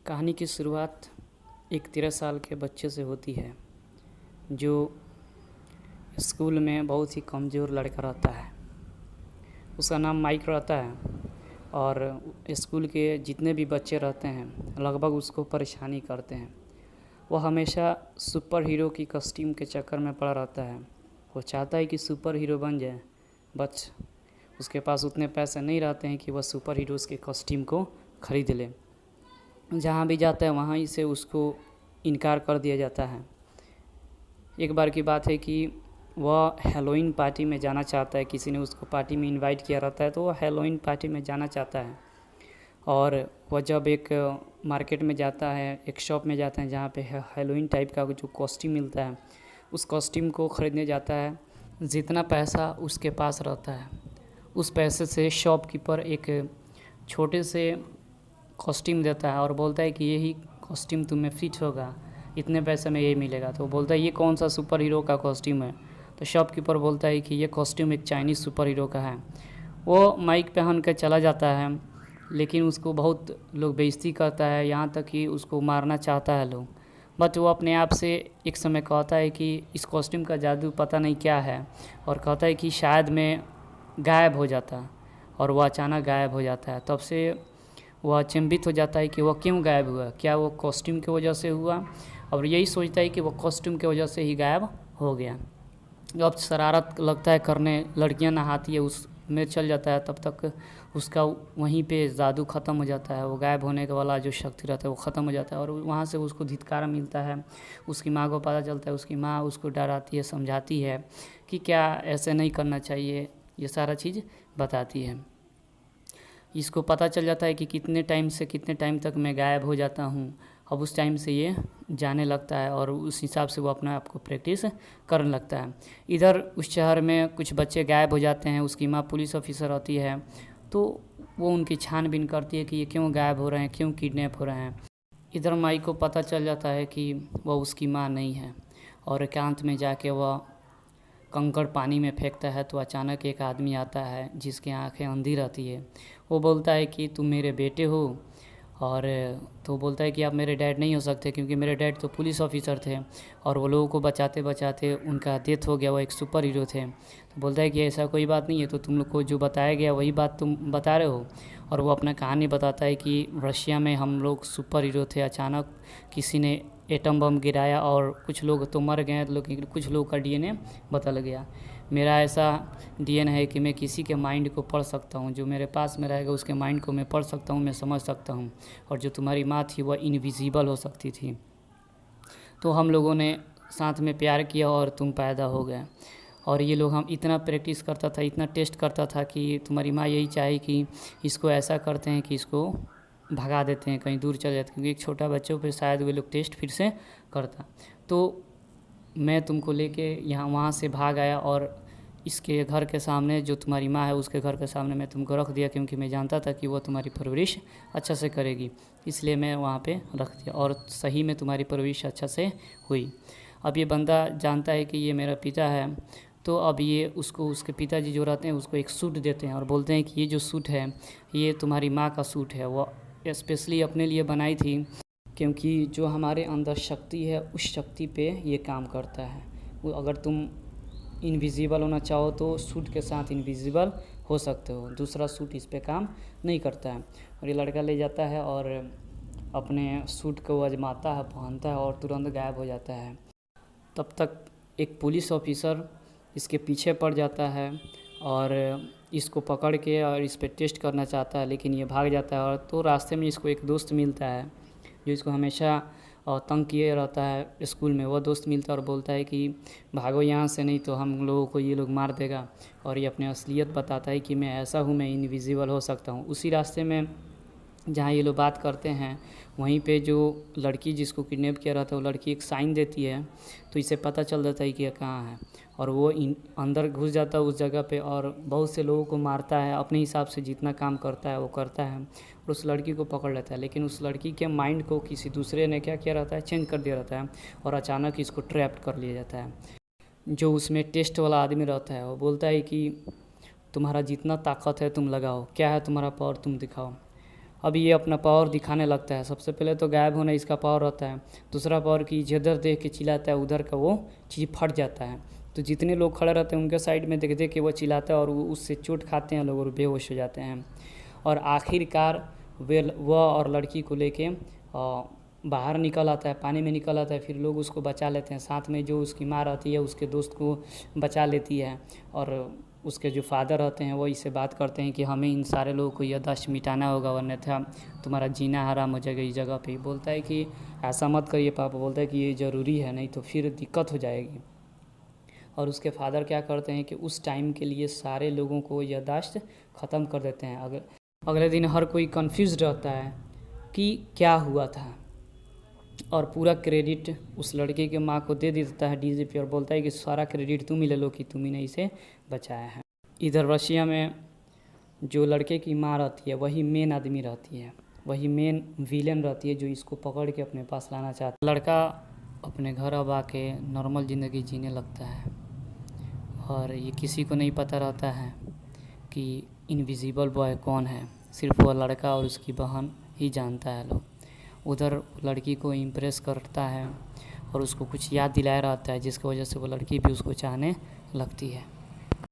कहानी की शुरुआत एक 13 साल के बच्चे से होती है जो स्कूल में बहुत ही कमज़ोर लड़का रहता है। उसका नाम माइक रहता है और स्कूल के जितने भी बच्चे रहते हैं लगभग उसको परेशानी करते हैं। वह हमेशा सुपर हीरो की कॉस्ट्यूम के चक्कर में पड़ा रहता है। वो चाहता है कि सुपर हीरो बन जाए, बट उसके पास उतने पैसे नहीं रहते हैं कि वह सुपर हीरोज़ के कॉस्ट्यूम को ख़रीद ले। जहाँ भी जाता है वहाँ से उसको इनकार कर दिया जाता है। एक बार की बात है कि वह हेलोइन पार्टी में जाना चाहता है। किसी ने उसको पार्टी में इनवाइट किया रहता है तो वह हेलोइन पार्टी में जाना चाहता है। और वह जब एक मार्केट में जाता है, एक शॉप में जाता है जहाँ पे हेलोइन टाइप का जो कॉस्ट्यूम मिलता है, उस कॉस्ट्यूम को ख़रीदने जाता है। जितना पैसा उसके पास रहता है उस पैसे से शॉपकीपर एक छोटे से कॉस्ट्यूम देता है और बोलता है कि यही कॉस्ट्यूम तुम्हें फिट होगा, इतने पैसे में यही मिलेगा। तो बोलता है ये कौन सा सुपर हीरो का कॉस्ट्यूम है? तो शॉपकीपर बोलता है कि ये कॉस्ट्यूम एक चाइनीज़ सुपर हीरो का है। वो माइक पहन कर चला जाता है, लेकिन उसको बहुत लोग बेइज्जती करता है, यहाँ तक कि उसको मारना चाहता है लोग। बट वो अपने आप से एक समय कहता है कि इस कॉस्ट्यूम का जादू पता नहीं क्या है, और कहता है कि शायद मैं गायब हो जाता, और वह अचानक गायब हो जाता है। तब से वह अचंभित हो जाता है कि वह क्यों गायब हुआ, क्या वो कॉस्ट्यूम की वजह से हुआ, और यही सोचता है कि वह कॉस्ट्यूम की वजह से ही गायब हो गया। अब शरारत लगता है करने, लड़कियां नहाती है उसमें चल जाता है, तब तक उसका वहीं पे जादू ख़त्म हो जाता है। वो गायब होने का वाला जो शक्ति रहता है वो ख़त्म हो जाता है, और वहाँ से उसको धिक्कारा मिलता है। उसकी माँ को पता चलता है, उसकी माँ उसको डराती है, समझाती है कि क्या ऐसे नहीं करना चाहिए, ये सारा चीज़ बताती है। इसको पता चल जाता है कि कितने टाइम से कितने टाइम तक मैं गायब हो जाता हूँ। अब उस टाइम से ये जाने लगता है और उस हिसाब से वो अपने आप को प्रैक्टिस करने लगता है। इधर उस शहर में कुछ बच्चे गायब हो जाते हैं। उसकी माँ पुलिस ऑफिसर होती है, तो वो उनकी छानबीन करती है कि ये क्यों गायब हो रहे हैं, क्यों किडनैप हो रहे हैं। इधर माई को पता चल जाता है कि वह उसकी माँ नहीं है, और एकांत में जाके वह कंकड़ पानी में फेंकता है तो अचानक एक आदमी आता है जिसकी आंखें अंधी रहती है। वो बोलता है कि तुम मेरे बेटे हो, और तो बोलता है कि आप मेरे डैड नहीं हो सकते क्योंकि मेरे डैड तो पुलिस ऑफिसर थे और वो लोगों को बचाते बचाते उनका डेथ हो गया, वो एक सुपर हीरो थे। तो बोलता है कि ऐसा कोई बात नहीं है, तो तुम लोग को जो बताया गया वही बात तुम बता रहे हो। और वो अपना कहानी बताता है कि रशिया में हम लोग सुपर हीरो थे, अचानक किसी ने एटम बम गिराया और कुछ लोग तो मर गए, लेकिन कुछ लोग का डीएनए बदल गया। मेरा ऐसा डीएनए है कि मैं किसी के माइंड को पढ़ सकता हूँ, जो मेरे पास में रहेगा उसके माइंड को मैं पढ़ सकता हूँ, मैं समझ सकता हूँ। और जो तुम्हारी माँ थी वह इनविजिबल हो सकती थी। तो हम लोगों ने साथ में प्यार किया और तुम पैदा हो गए। और ये लोग हम इतना प्रैक्टिस करता था, इतना टेस्ट करता था कि तुम्हारी माँ यही चाहे कि इसको ऐसा करते हैं कि इसको भगा देते हैं, कहीं दूर चले जाते, क्योंकि एक छोटा बच्चों पे शायद वे लोग टेस्ट फिर से करता। तो मैं तुमको लेके यहाँ वहाँ से भाग आया और इसके घर के सामने जो तुम्हारी माँ है उसके घर के सामने मैं तुमको रख दिया, क्योंकि मैं जानता था कि वो तुम्हारी परवरिश अच्छा से करेगी, इसलिए मैं वहाँ पे रख दिया। और सही में तुम्हारी परवरिश अच्छा से हुई। अब ये बंदा जानता है कि ये मेरा पिता है, तो अब ये उसको उसके पिताजी जो रहते हैं उसको एक सूट देते हैं और बोलते हैं कि ये जो सूट है ये तुम्हारी माँ का सूट है, वो स्पेशली अपने लिए बनाई थी, क्योंकि जो हमारे अंदर शक्ति है उस शक्ति पे ये काम करता है। वो अगर तुम इनविजिबल होना चाहो तो सूट के साथ इनविजिबल हो सकते हो, दूसरा सूट इस पे काम नहीं करता है। और ये लड़का ले जाता है और अपने सूट को आजमाता है, पहनता है और तुरंत गायब हो जाता है। तब तक एक पुलिस ऑफिसर इसके पीछे पड़ जाता है और इसको पकड़ के और इस पे टेस्ट करना चाहता है, लेकिन ये भाग जाता है। और तो रास्ते में इसको एक दोस्त मिलता है जो इसको हमेशा तंग किए रहता है स्कूल में। वो दोस्त मिलता है और बोलता है कि भागो यहाँ से, नहीं तो हम लोगों को ये लोग मार देगा। और ये अपनी असलियत बताता है कि मैं ऐसा हूँ, मैं इनविजिबल हो सकता हूँ। उसी रास्ते में जहाँ ये लोग बात करते हैं वहीं पे जो लड़की जिसको किडनैप किया रहता है वो लड़की एक साइन देती है, तो इसे पता चल जाता है कि ये कहाँ है। और वो अंदर घुस जाता है उस जगह पे और बहुत से लोगों को मारता है, अपने हिसाब से जितना काम करता है वो करता है और उस लड़की को पकड़ लेता है। लेकिन उस लड़की के माइंड को किसी दूसरे ने क्या किया रहता है, चेंज कर दिया रहता है, और अचानक इसको ट्रैप्ड कर लिया जाता है। जो उसमें टेस्ट वाला आदमी रहता है वो बोलता है कि तुम्हारा जितना ताकत है तुम लगाओ, क्या है तुम्हारा पावर तुम दिखाओ। अब ये अपना पावर दिखाने लगता है। सबसे पहले तो गायब होना इसका पावर होता है। दूसरा पावर कि जिधर देख के चिल्लाता है उधर का वो चीज़ फट जाता है। तो जितने लोग खड़े रहते हैं उनके साइड में देख देख के वो चिल्लाता है और उससे चोट खाते हैं लोग और बेहोश हो जाते हैं। और आखिरकार वह और लड़की को लेके बाहर निकल आता है, पानी में निकल आता है। फिर लोग उसको बचा लेते हैं, साथ में जो उसकी माँ रहती है उसके दोस्त को बचा लेती है। और उसके जो फादर रहते हैं वो इससे बात करते हैं कि हमें इन सारे लोगों को याददाश्त मिटाना होगा, वरना था तुम्हारा जीना हराम हो जाएगा इस जगह पे। बोलता है कि ऐसा मत करिए पापा, बोलता है कि ये ज़रूरी है, नहीं तो फिर दिक्कत हो जाएगी। और उसके फादर क्या करते हैं कि उस टाइम के लिए सारे लोगों को याददाश्त ख़त्म कर देते हैं। अगले दिन हर कोई कंफ्यूज रहता है कि क्या हुआ था, और पूरा क्रेडिट उस लड़के के माँ को दे देता है डीजीपी, और बोलता है कि सारा क्रेडिट तुम ही ले लो कि तुम ही ने इसे बचाया है। इधर रशिया में जो लड़के की माँ रहती है वही मेन आदमी रहती है, वही मेन विलेन रहती है जो इसको पकड़ के अपने पास लाना चाहता है। लड़का अपने घर अब आके नॉर्मल ज़िंदगी जीने लगता है और ये किसी को नहीं पता रहता है कि इनविजिबल बॉय कौन है, सिर्फ वह लड़का और उसकी बहन ही जानता है लोग। उधर लड़की को इम्प्रेस करता है और उसको कुछ याद दिलाया रहता है, जिसकी वजह से वो लड़की भी उसको चाहने लगती है।